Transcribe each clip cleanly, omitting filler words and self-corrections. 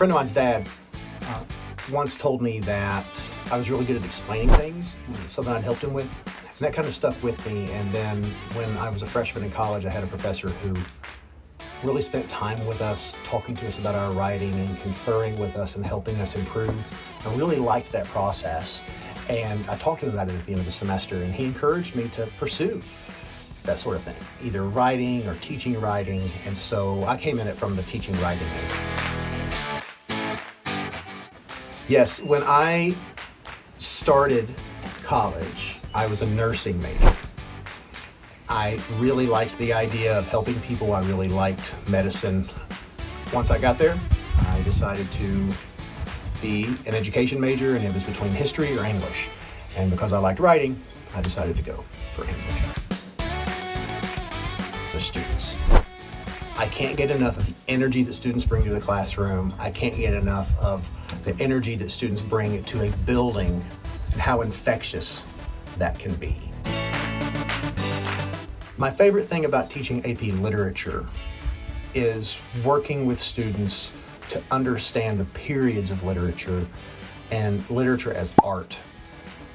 friend of mine's dad once told me that I was really good at explaining things, something I'd helped him with, and that kind of stuck with me. And then when I was a freshman in college, I had a professor who really spent time with us, talking to us about our writing and conferring with us and helping us improve. I really liked that process, and I talked to him about it at the end of the semester, and he encouraged me to pursue that sort of thing, either writing or teaching writing, and so I came in it from the teaching writing end. Yes, when I started college, I was a nursing major. I really liked the idea of helping people. I really liked medicine. Once I got there, I decided to be an education major, and it was between history or English. And because I liked writing, I decided to go for English. The students. I can't get enough of the energy that students bring to the classroom. I can't get enough of the energy that students bring to a building and how infectious that can be. My favorite thing about teaching AP Literature is working with students to understand the periods of literature and literature as art.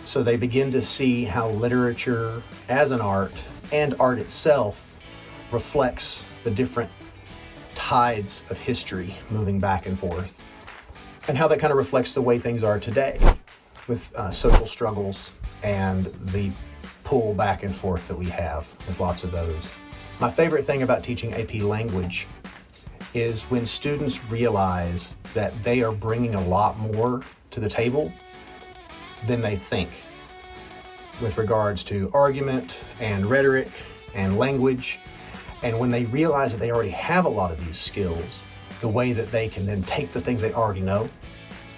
So they begin to see how literature as an art and art itself reflects the different tides of history moving back and forth, and how that kind of reflects the way things are today with social struggles and the pull back and forth that we have with lots of those. My favorite thing about teaching AP language is when students realize that they are bringing a lot more to the table than they think with regards to argument and rhetoric and language. And when they realize that they already have a lot of these skills, the way that they can then take the things they already know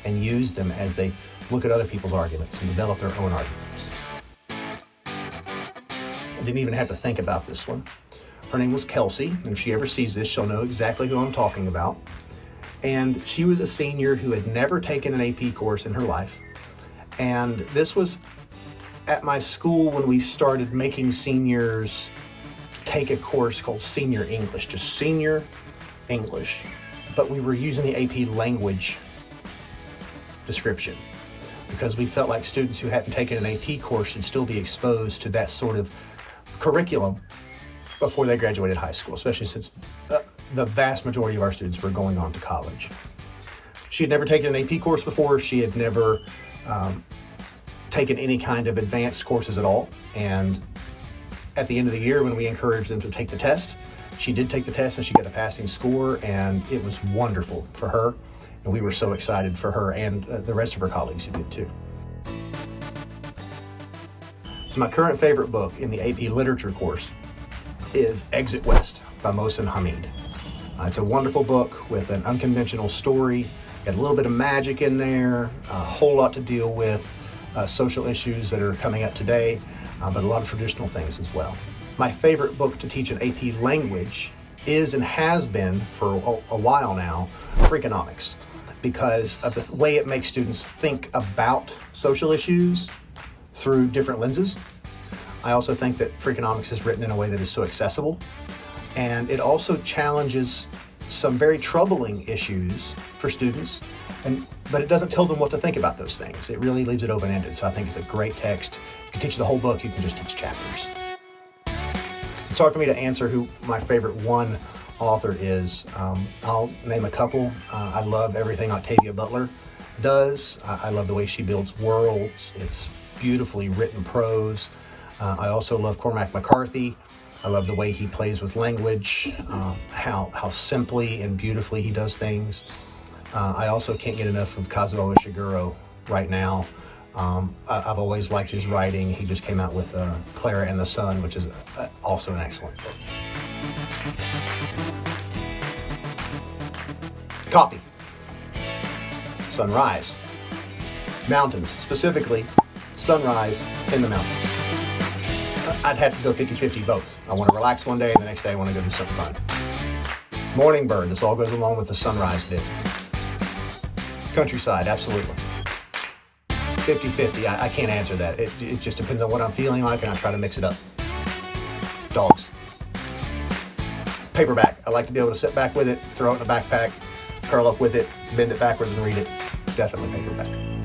and use them as they look at other people's arguments and develop their own arguments. I didn't even have to think about this one. Her name was Kelsey, and if she ever sees this, she'll know exactly who I'm talking about. And she was a senior who had never taken an AP course in her life. And this was at my school when we started making seniors take a course called Senior English, just Senior English. But we were using the AP language description because we felt like students who hadn't taken an AP course should still be exposed to that sort of curriculum before they graduated high school, especially since the vast majority of our students were going on to college. She had never taken an AP course before. She had never taken any kind of advanced courses at all. And at the end of the year, when we encouraged them to take the test, she did take the test and she got a passing score, and it was wonderful for her. And we were so excited for her and the rest of her colleagues who did too. So my current favorite book in the AP Literature course is Exit West by Mohsen Hamid. It's a wonderful book with an unconventional story, got a little bit of magic in there, a whole lot to deal with social issues that are coming up today, but a lot of traditional things as well. My favorite book to teach an AP language is and has been for a while now, Freakonomics, because of the way it makes students think about social issues through different lenses. I also think that Freakonomics is written in a way that is so accessible, and it also challenges some very troubling issues for students, but it doesn't tell them what to think about those things. It really leaves it open-ended, so I think it's a great text. You can teach the whole book, you can just teach chapters. It's hard for me to answer who my favorite one author is. I'll name a couple. I love everything Octavia Butler does. I love the way she builds worlds. It's beautifully written prose. I also love Cormac McCarthy. I love the way he plays with language, how simply and beautifully he does things. I also can't get enough of Kazuo Ishiguro right now. I've always liked his writing. He just came out with Clara and the Sun, which is also an excellent book. Coffee. Sunrise. Mountains, specifically sunrise in the mountains. I'd have to go 50-50 both. I want to relax one day and the next day I want to go do something fun. Morning bird, this all goes along with the sunrise bit. Countryside, absolutely. 50-50, I can't answer that. It just depends on what I'm feeling like, and I try to mix it up. Dogs. Paperback, I like to be able to sit back with it, throw it in a backpack, curl up with it, bend it backwards and read it, definitely paperback.